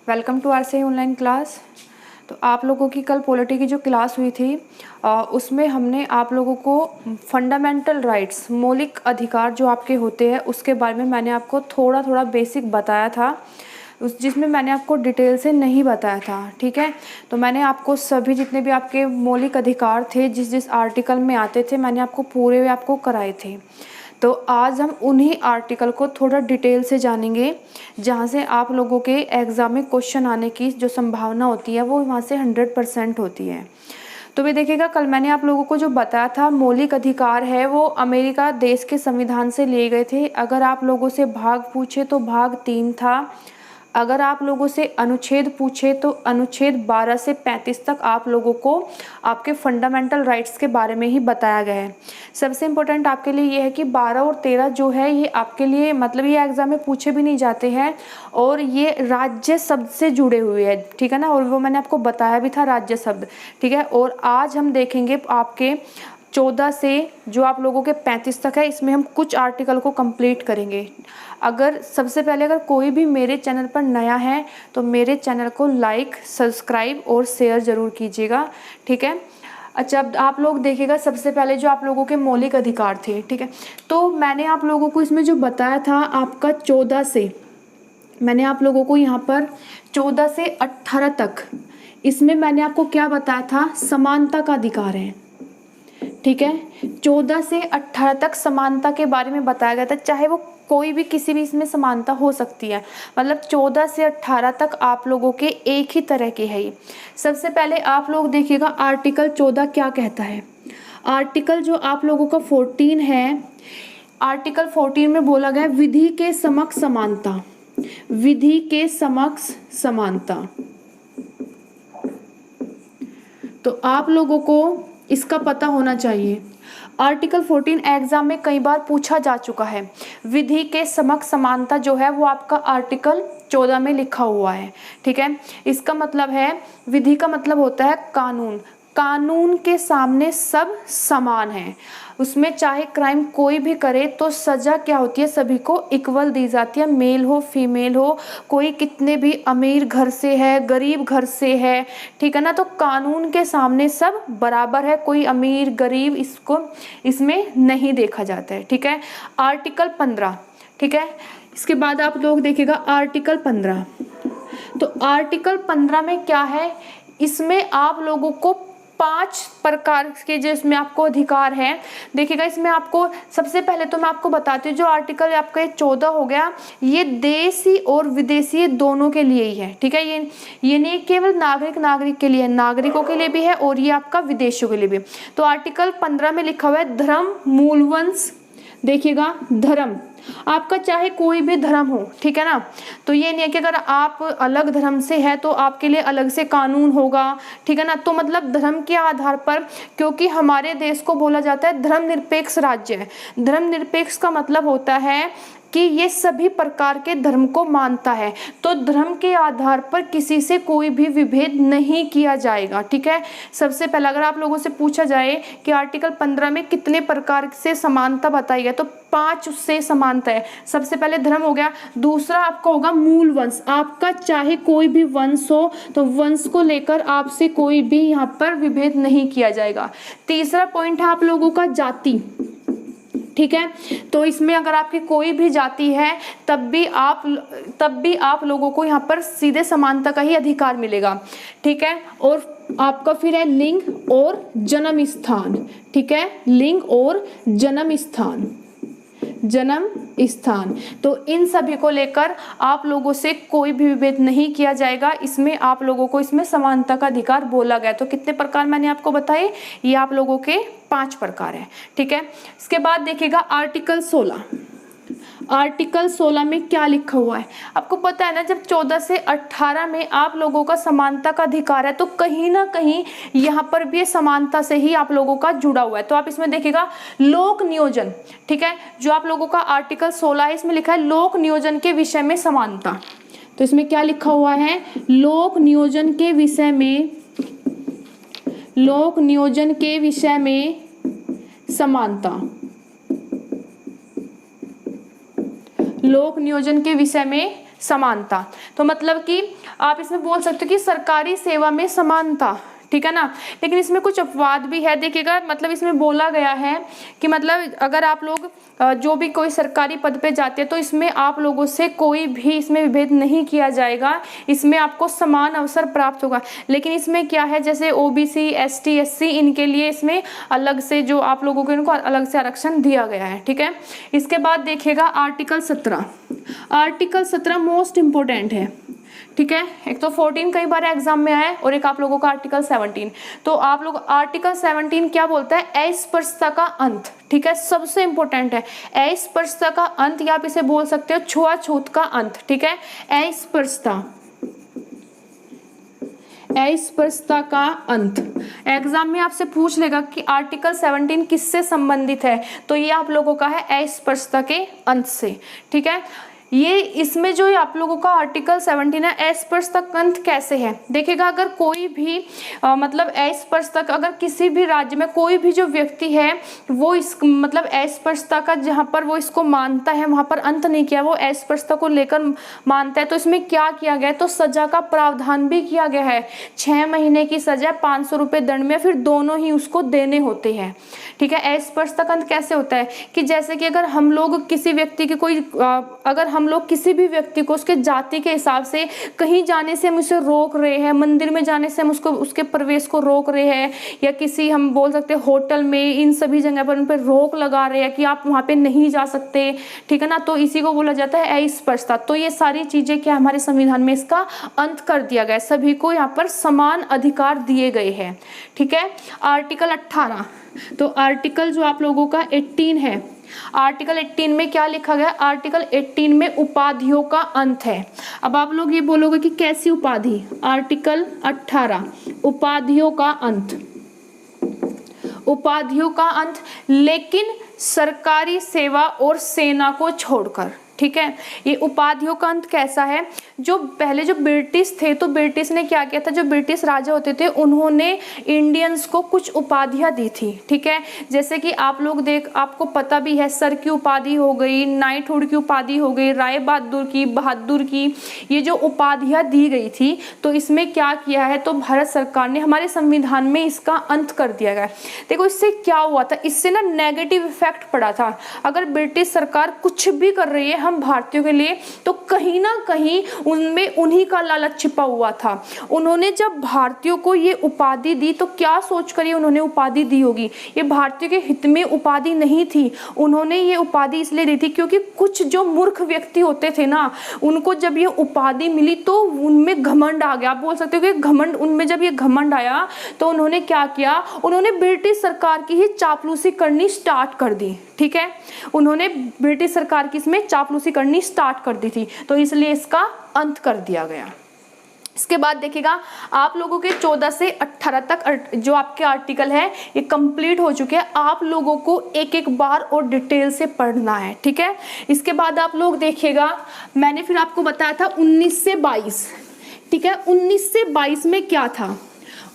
Welcome to are से online class. तो आप लोगों की कल पॉलिटी की जो क्लास हुई थी उसमें हमने आप लोगों को फंडामेंटल राइट्स, मौलिक अधिकार जो आपके होते हैं उसके बारे में मैंने आपको थोड़ा थोड़ा बेसिक बताया था, जिसमें मैंने आपको डिटेल से नहीं बताया था। ठीक है, तो मैंने आपको सभी जितने भी आपके मौलिक अधिकार थे जिस जिस आर्टिकल में आते थे मैंने आपको पूरे आपको कराए थे। तो आज हम उन्हीं आर्टिकल को थोड़ा डिटेल से जानेंगे जहाँ से आप लोगों के एग्ज़ाम में क्वेश्चन आने की जो संभावना होती है वो वहाँ से 100% होती है। तो भी देखिएगा, कल मैंने आप लोगों को जो बताया था मौलिक अधिकार है वो अमेरिका देश के संविधान से लिए गए थे। अगर आप लोगों से भाग पूछे तो भाग 3 था। अगर आप लोगों से अनुच्छेद पूछे तो अनुच्छेद 12 से 35 तक आप लोगों को आपके फंडामेंटल राइट्स के बारे में ही बताया गया है। सबसे इम्पोर्टेंट आपके लिए ये है कि 12 और 13 जो है ये आपके लिए मतलब ये एग्जाम में पूछे भी नहीं जाते हैं और ये राज्य शब्द से जुड़े हुए हैं। ठीक है ना, और वो मैंने आपको बताया भी था राज्य शब्द। ठीक है, और आज हम देखेंगे आपके 14 से जो आप लोगों के 35 तक है, इसमें हम कुछ आर्टिकल को कंप्लीट करेंगे। अगर सबसे पहले अगर कोई भी मेरे चैनल पर नया है तो मेरे चैनल को लाइक, सब्सक्राइब और शेयर ज़रूर कीजिएगा। ठीक है, अच्छा अब आप लोग देखिएगा, सबसे पहले जो आप लोगों के मौलिक अधिकार थे, ठीक है, तो मैंने आप लोगों को इसमें जो बताया था आपका 14 से, मैंने आप लोगों को यहाँ पर 14 से 18 तक, इसमें मैंने आपको क्या बताया था, समानता का अधिकार है। ठीक है, 14 से 18 तक समानता के बारे में बताया गया था, चाहे वो कोई भी किसी भी इसमें समानता हो सकती है। मतलब 14 से 18 तक आप लोगों के एक ही तरह के है ये। सबसे पहले आप लोग देखिएगा आर्टिकल 14 क्या कहता है। आर्टिकल जो आप लोगों का 14 है, आर्टिकल 14 में बोला गया विधि के समक्ष समानता, विधि के समक्ष समानता। तो आप लोगों को इसका पता होना चाहिए। आर्टिकल 14 एग्जाम में कई बार पूछा जा चुका है। विधि के समक्ष समानता जो है वो आपका आर्टिकल 14 में लिखा हुआ है। ठीक है, इसका मतलब है, विधि का मतलब होता है कानून, कानून के सामने सब समान है। उसमें चाहे क्राइम कोई भी करे तो सजा क्या होती है, सभी को इक्वल दी जाती है, मेल हो फीमेल हो, कोई कितने भी अमीर घर से है गरीब घर से है। ठीक है ना, तो कानून के सामने सब बराबर है, कोई अमीर गरीब इसको इसमें नहीं देखा जाता है। ठीक है, आर्टिकल 15, ठीक है, इसके बाद आप लोग देखिएगा आर्टिकल 15। तो आर्टिकल 15 में क्या है, इसमें आप लोगों को 5 प्रकार के जो इसमें आपको अधिकार हैं। देखिएगा, इसमें आपको सबसे पहले तो मैं आपको बताती हूँ, जो आर्टिकल आपका ये 14 हो गया, ये देशी और विदेशी दोनों के लिए ही है। ठीक है, ये नहीं केवल नागरिक के लिए, नागरिकों के लिए भी है और ये आपका विदेशियों के लिए भी। तो आर्टिकल 15 में लिखा हुआ है धर्म, मूलवंश। देखिएगा, धर्म आपका चाहे कोई भी धर्म हो, ठीक है ना, तो ये नहीं है कि अगर आप अलग धर्म से है तो आपके लिए अलग से कानून होगा। ठीक है ना, तो मतलब धर्म के आधार पर, क्योंकि हमारे देश को बोला जाता है धर्मनिरपेक्ष राज्य है। धर्मनिरपेक्ष का मतलब होता है कि ये सभी प्रकार के धर्म को मानता है, तो धर्म के आधार पर किसी से कोई भी विभेद नहीं किया जाएगा। ठीक है, सबसे पहले अगर आप लोगों से पूछा जाए कि आर्टिकल 15 में कितने प्रकार से समानता बताई गई, तो 5 उससे समानता है। सबसे पहले धर्म हो गया, दूसरा आपका होगा मूल वंश, आपका चाहे कोई भी वंश हो तो वंश को लेकर आपसे कोई भी यहाँ पर विभेद नहीं किया जाएगा। तीसरा पॉइंट है आप लोगों का जाति। ठीक है, तो इसमें अगर आपकी कोई भी जाति है तब भी आप लोगों को यहाँ पर सीधे समानता का ही अधिकार मिलेगा। ठीक है, और आपका फिर है लिंग और जन्म स्थान। ठीक है, लिंग और जन्म स्थान, जन्म स्थान, तो इन सभी को लेकर आप लोगों से कोई भी विभेद नहीं किया जाएगा। इसमें आप लोगों को इसमें समानता का अधिकार बोला गया। तो कितने प्रकार मैंने आपको बताए, ये आप लोगों के 5 प्रकार है। ठीक है, इसके बाद देखिएगा आर्टिकल 16। आर्टिकल 16 में क्या लिखा हुआ है, आपको पता है ना, जब 14 से 18 में आप लोगों का समानता का अधिकार है तो कहीं ना कहीं यहाँ पर भी समानता से ही आप लोगों का जुड़ा हुआ है। तो आप इसमें देखिएगा लोक नियोजन। ठीक है, जो आप लोगों का आर्टिकल 16 है इसमें लिखा है लोक नियोजन के विषय में समानता। तो इसमें क्या लिखा हुआ है, लोक नियोजन के विषय में, लोक नियोजन के विषय में समानता, लोक नियोजन के विषय में समानता। तो मतलब कि आप इसमें बोल सकते हो कि सरकारी सेवा में समानता, ठीक है ना। लेकिन इसमें कुछ अपवाद भी है, देखिएगा मतलब इसमें बोला गया है कि मतलब अगर आप लोग जो भी कोई सरकारी पद पे जाते हैं तो इसमें आप लोगों से कोई भी इसमें विभेद नहीं किया जाएगा, इसमें आपको समान अवसर प्राप्त होगा। लेकिन इसमें क्या है, जैसे ओबीसी, एसटी, एससी, इनके लिए इसमें अलग से जो आप लोगों को इनको अलग से आरक्षण दिया गया है, ठीक है। इसके बाद देखिएगा आर्टिकल 17। आर्टिकल 17 मोस्ट इंपोर्टेंट है, ठीक है। एक तो 14 कई बार एग्जाम में आया है और एक आप लोगों का आर्टिकल 17। तो आप लोग आर्टिकल 17 क्या बोलता है, अस्पृश्यता का अंत, ठीक है, सबसे इंपॉर्टेंट है। अस्पृश्यता का अंत, या आप इसे बोल सकते हो छुआछूत का अंत, ठीक है। अस्पृश्यता, अस्पृश्यता का अंत। एग्जाम में आपसे पूछ लेगा कि आर्टिकल 17 किससे संबंधित है, तो ये आप लोगों का है अस्पृश्यता के अंत से, ठीक है। ये इसमें जो आप लोगों का आर्टिकल 17 है, अस्पृश्यता का अंत कैसे है, देखिएगा अगर कोई भी मतलब अस्पृश्यता, अगर किसी भी राज्य में कोई भी जो व्यक्ति है वो इस मतलब अस्पृश्यता का जहाँ पर वो इसको मानता है वहाँ पर अंत नहीं किया, वो अस्पृश्यता को लेकर मानता है, तो इसमें क्या किया गया है, तो सजा का प्रावधान भी किया गया है। 6 महीने की सजा, 500 रुपये दंड में, फिर दोनों ही उसको देने होते हैं, ठीक है। अस्पृश्यता का अंत कैसे होता है कि जैसे कि अगर हम लोग किसी व्यक्ति की कोई अगर हम लोग किसी भी व्यक्ति को उसके जाति के हिसाब से कहीं जाने से हम उसे रोक रहे हैं, मंदिर में जाने से हम उसको उसके प्रवेश को रोक रहे हैं, या किसी हम बोल सकते हैं होटल में, इन सभी जगह पर उन पर रोक लगा रहे हैं कि आप वहाँ पे नहीं जा सकते, ठीक है ना, तो इसी को बोला जाता है अस्पृश्यता। तो ये सारी चीजें क्या हमारे संविधान में इसका अंत कर दिया गया है, सभी को यहाँ पर समान अधिकार दिए गए हैं, ठीक है। आर्टिकल 18, तो आर्टिकल जो आप लोगों का 18 है, आर्टिकल 18 में क्या लिखा गया, आर्टिकल 18 में उपाधियों का अंत है। अब आप लोग ये बोलोगे कि कैसी उपाधि, आर्टिकल 18 उपाधियों का अंत, उपाधियों का अंत, लेकिन सरकारी सेवा और सेना को छोड़कर, ठीक है। ये उपाधियों का अंत कैसा है, जो पहले जो ब्रिटिश थे, तो ब्रिटिश ने क्या किया था, जो ब्रिटिश राजा होते थे उन्होंने इंडियंस को कुछ उपाधियां दी थी, ठीक है। जैसे कि आप लोग आपको पता भी है, सर की उपाधि हो गई, नाइटहुड की उपाधि हो गई, राय बहादुर की, ये जो उपाधियां दी गई थी, तो इसमें क्या किया है, तो भारत सरकार ने हमारे संविधान में इसका अंत कर दिया गया। देखो इससे क्या हुआ था, इससे ना नेगेटिव इफेक्ट पड़ा था। अगर ब्रिटिश सरकार कुछ भी कर रही है हम भारतीयों के लिए, तो कहीं ना कहीं उनमें उन्हीं का लालच छिपा हुआ था। उन्होंने जब भारतीयों को ये उपाधि दी, तो क्या सोचकर ये उन्होंने उपाधि दी होगी, ये भारतीयों के हित में उपाधि नहीं थी। उन्होंने ये उपाधि इसलिए दी थी क्योंकि कुछ जो मूर्ख व्यक्ति होते थे ना, उनको जब ये उपाधि मिली तो उनमें घमंड आ गया। आप बोल सकते हो कि घमंड, उनमें जब ये घमंड आया तो उन्होंने क्या किया, उन्होंने ब्रिटिश सरकार की ही चापलूसी करनी स्टार्ट कर दी, ठीक है। उन्होंने ब्रिटिश सरकार की इसमें चापलूसी करनी स्टार्ट कर दी थी, तो इसलिए इसका अंत कर दिया गया। इसके बाद देखिएगा आप लोगों के 14 से 18 तक जो आपके आर्टिकल है ये कंप्लीट हो चुके हैं। आप लोगों को एक एक बार और डिटेल से पढ़ना है, ठीक है। इसके बाद आप लोग देखिएगा, मैंने फिर आपको बताया था 19 से 22, ठीक है। 19 से 22 में क्या था,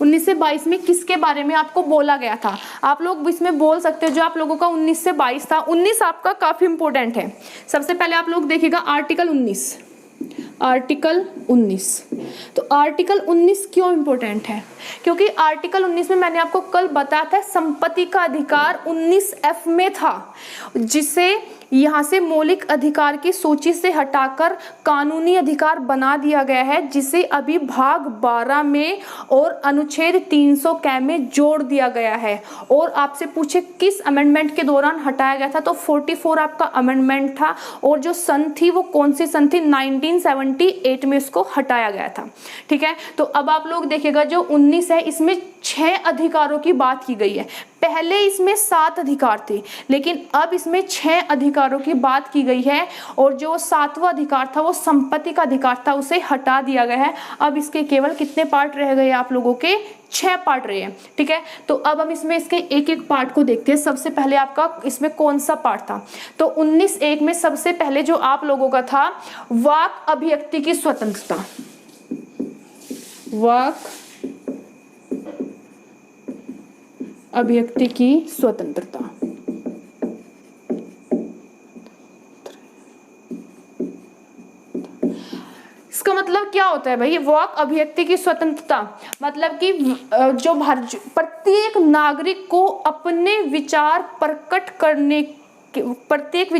19 से 22 में किसके बारे में आपको बोला गया था, आप लोग इसमें बोल सकते हो। जो आप लोगों का 19 से 22 था, 19 आपका काफी इंपॉर्टेंट है। सबसे पहले आप लोग देखिएगा आर्टिकल 19, आर्टिकल 19। तो आर्टिकल 19 क्यों इंपॉर्टेंट है, क्योंकि आर्टिकल 19 में मैंने आपको कल बताया था संपत्ति का अधिकार 19F में था, जिसे यहाँ से मौलिक अधिकार की सूची से हटाकर कानूनी अधिकार बना दिया गया है, जिसे अभी भाग 12 में और अनुच्छेद 300 कै में जोड़ दिया गया है। और आपसे पूछे किस अमेंडमेंट के दौरान हटाया गया था, तो 44 आपका अमेंडमेंट था, और जो सन थी वो कौन सी सन थी, 1978 में इसको हटाया गया था, ठीक है। तो अब आप लोग देखिएगा जो 19 है इसमें 6 अधिकारों की बात की गई है। पहले इसमें 7 अधिकार थे, लेकिन अब इसमें 6 अधिकारों की बात की गई है, और जो 7वां अधिकार था वो संपत्ति का अधिकार था, उसे हटा दिया गया है। अब इसके केवल कितने पार्ट रह गए आप लोगों के, 6 पार्ट रहे हैं, ठीक है। तो अब हम इसमें इसके एक एक पार्ट को देखते हैं। सबसे पहले आपका इसमें कौन सा पार्ट था, तो 19(1) में सबसे पहले जो आप लोगों का था वाक अभिव्यक्ति की स्वतंत्रता, वाक अभिव्यक्ति की स्वतंत्रता। इसका मतलब क्या होता है भाई, वाक अभिव्यक्ति की स्वतंत्रता, मतलब कि जो प्रत्येक नागरिक को अपने विचार प्रकट करने, प्रत्येक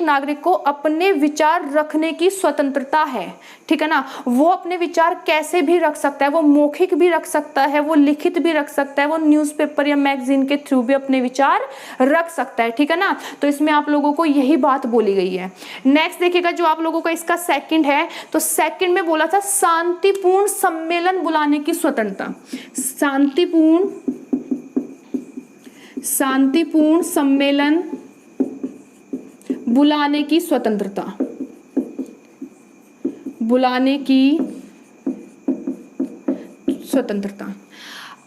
नागरिक को अपने विचार रखने की स्वतंत्रता है, ठीक है ना। वो अपने विचार कैसे भी रख सकता है, वो मौखिक भी रख सकता है, वो लिखित भी रख सकता है, वो न्यूज़पेपर या मैगजीन के थ्रू भी अपने विचार रख सकता है, ठीक है ना। तो इसमें आप लोगों को यही बात बोली गई है। नेक्स्ट देखिएगा जो आप लोगों का इसका सेकंड है, तो सेकंड में बोला था शांतिपूर्ण सम्मेलन बुलाने की स्वतंत्रता। शांतिपूर्ण सम्मेलन बुलाने की स्वतंत्रता,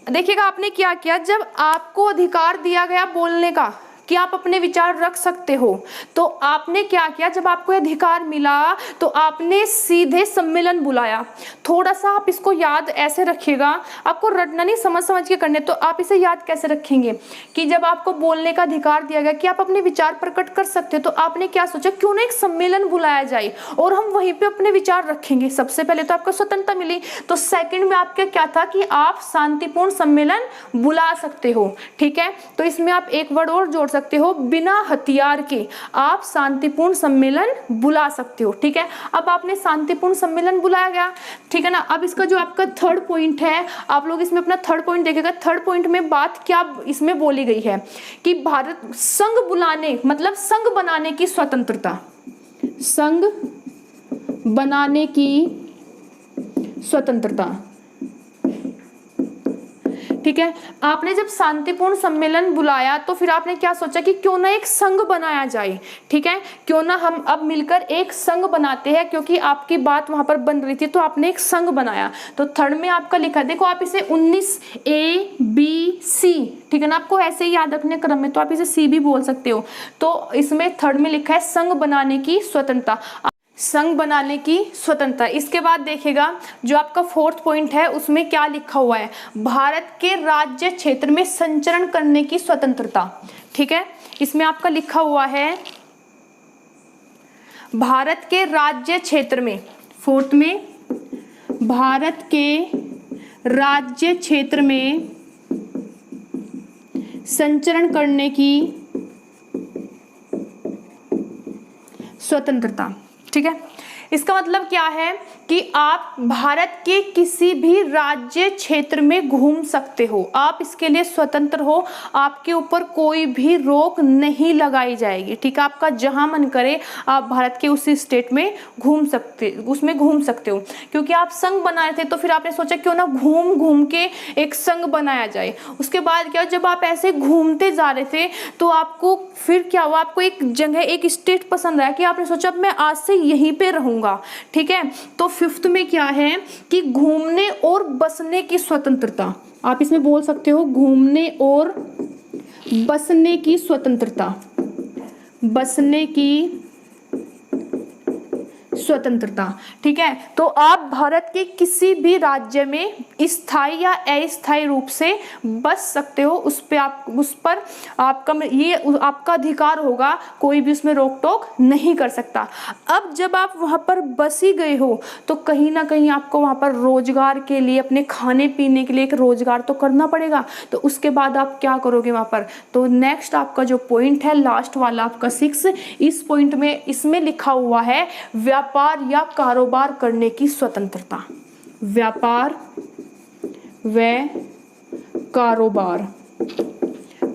देखिएगा आपने क्या किया, जब आपको अधिकार दिया गया बोलने का कि आप अपने विचार रख सकते हो, तो आपने क्या किया, जब आपको अधिकार मिला तो आपने सीधे सम्मेलन बुलाया। थोड़ा सा आप इसको याद ऐसे रखिएगा, आपको रटना नहीं, समझ के करने। तो आप इसे याद कैसे रखेंगे कि जब आपको बोलने का अधिकार दिया गया कि आप अपने विचार प्रकट कर सकते हो, तो आपने क्या सोचा, क्यों ना एक सम्मेलन बुलाया जाए और हम वहीं पे अपने विचार रखेंगे। सबसे पहले तो आपको स्वतंत्रता मिली, तो सेकंड में आपका क्या था कि आप शांतिपूर्ण सम्मेलन बुला सकते हो, ठीक है। तो इसमें आप एक वर्ड और जोड़ सकते हो, बिना हथियार के आप शांतिपूर्ण सम्मेलन बुला सकते हो, ठीक है। अब आपने शांतिपूर्ण सम्मेलन बुलाया गया, ठीक है ना। अब इसका जो आपका थर्ड पॉइंट है, आप लोग इसमें अपना थर्ड पॉइंट देखेगा। थर्ड पॉइंट में बात क्या इसमें बोली गई है कि भारत संघ बुलाने, मतलब संघ बनाने की स्वतंत्रता, संघ बनाने की स्वतंत्रता, ठीक है। आपने जब शांतिपूर्ण सम्मेलन बुलाया तो फिर आपने क्या सोचा कि क्यों ना एक संघ बनाया जाए, ठीक है। क्यों ना हम अब मिलकर एक संघ बनाते हैं, क्योंकि आपकी बात वहां पर बन रही थी, तो आपने एक संघ बनाया। तो थर्ड में आपका लिखा, देखो आप इसे 19ABC, ठीक है ना, आपको ऐसे ही याद रखने क्रम में, तो आप इसे C भी बोल सकते हो। तो इसमें थर्ड में लिखा है संघ बनाने की स्वतंत्रता, संघ बनाने की स्वतंत्रता। इसके बाद देखिएगा जो आपका फोर्थ पॉइंट है, उसमें क्या लिखा हुआ है, भारत के राज्य क्षेत्र में संचरण करने की स्वतंत्रता, ठीक है। इसमें आपका लिखा हुआ है भारत के राज्य क्षेत्र में, फोर्थ में भारत के राज्य क्षेत्र में संचरण करने की स्वतंत्रता, ठीक है। इसका मतलब क्या है कि आप भारत के किसी भी राज्य क्षेत्र में घूम सकते हो, आप इसके लिए स्वतंत्र हो, आपके ऊपर कोई भी रोक नहीं लगाई जाएगी, ठीक है। आपका जहां मन करे आप भारत के उसी स्टेट में घूम सकते हो। क्योंकि आप संघ बनाए थे तो फिर आपने सोचा क्यों ना घूम घूम के एक संघ बनाया जाए। उसके बाद क्या, जब आप ऐसे घूमते जा रहे थे तो आपको फिर क्या हुआ, आपको एक जगह, एक स्टेट पसंद आया कि आपने सोचा अब मैं आज से यहीं पे रहूंगा, ठीक है। तो फिफ्थ में क्या है कि घूमने और बसने की स्वतंत्रता, आप इसमें बोल सकते हो घूमने और बसने की स्वतंत्रता, बसने की स्वतंत्रता, ठीक है। तो आप भारत के किसी भी राज्य में स्थायी या अस्थायी रूप से बस सकते हो, उस पर आपका अधिकार होगा, कोई भी उसमें रोक टोक नहीं कर सकता। अब जब आप वहां पर बस ही गए हो तो कहीं ना कहीं आपको वहां पर रोजगार के लिए, अपने खाने पीने के लिए एक रोजगार तो करना पड़ेगा। तो उसके बाद आप क्या करोगे वहां पर, तो नेक्स्ट आपका जो पॉइंट है लास्ट वाला आपका 6, इस पॉइंट में इसमें लिखा हुआ है व्यापार या कारोबार करने की स्वतंत्रता, व्यापार व कारोबार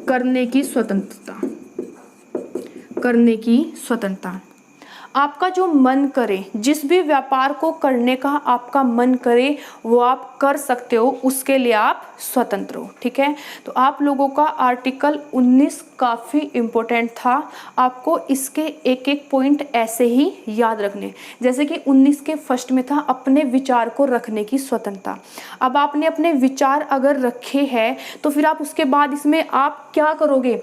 करने की स्वतंत्रता, करने की स्वतंत्रता। आपका जो मन करे, जिस भी व्यापार को करने का आपका मन करे वो आप कर सकते हो, उसके लिए आप स्वतंत्र हो, ठीक है। तो आप लोगों का आर्टिकल 19 काफ़ी इम्पोर्टेंट था, आपको इसके एक एक पॉइंट ऐसे ही याद रखने। जैसे कि 19 के फर्स्ट में था अपने विचार को रखने की स्वतंत्रता। अब आपने अपने विचार अगर रखे हैं तो फिर आप उसके बाद इसमें आप क्या करोगे,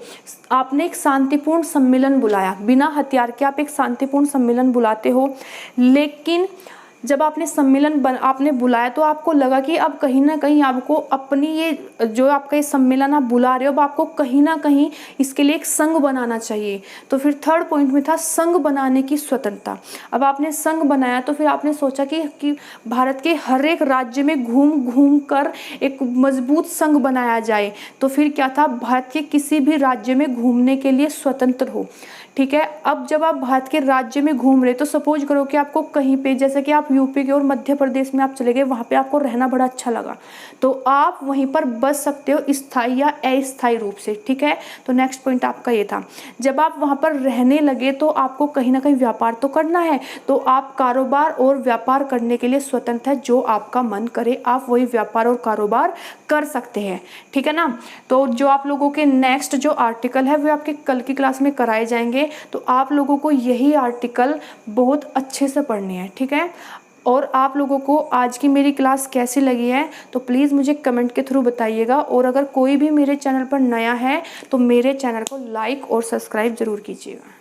आपने एक शांतिपूर्ण सम्मेलन बुलाया, बिना हथियार के आप एक शांतिपूर्ण सम्मेलन बुलाते हो, लेकिन जब आपने सम्मेलन आपने बुलाया तो आपको लगा कि अब कहीं ना कहीं आपको अपनी ये जो आपका ये सम्मेलन आप बुला रहे हो, अब आपको कहीं ना कहीं इसके लिए एक संघ बनाना चाहिए। तो फिर थर्ड पॉइंट में था संघ बनाने की स्वतंत्रता। अब आपने संघ बनाया तो फिर आपने सोचा कि भारत के हर एक राज्य में घूम घूम कर एक मजबूत संघ बनाया जाए। तो फिर क्या था, भारत के किसी भी राज्य में घूमने के लिए स्वतंत्र हो। ठीक है, अब जब आप भारत के राज्य में घूम रहे तो सपोज करो कि आपको कहीं पे, जैसे कि आप यूपी के और मध्य प्रदेश में आप चले गए, वहाँ पे आपको रहना बड़ा अच्छा लगा, तो आप वहीं पर बस सकते हो स्थायी या अस्थायी रूप से। ठीक है, तो नेक्स्ट पॉइंट आपका ये था, जब आप वहाँ पर रहने लगे तो आपको कहीं ना कहीं व्यापार तो करना है, तो आप कारोबार और व्यापार करने के लिए स्वतंत्र है। जो आपका मन करे आप वही व्यापार और कारोबार कर सकते हैं। ठीक है ना। तो जो आप लोगों के नेक्स्ट जो आर्टिकल है वो आपके कल की क्लास में कराए जाएंगे, तो आप लोगों को यही आर्टिकल बहुत अच्छे से पढ़ने हैं। ठीक है, और आप लोगों को आज की मेरी क्लास कैसी लगी है तो प्लीज़ मुझे कमेंट के थ्रू बताइएगा। और अगर कोई भी मेरे चैनल पर नया है तो मेरे चैनल को लाइक और सब्सक्राइब ज़रूर कीजिएगा।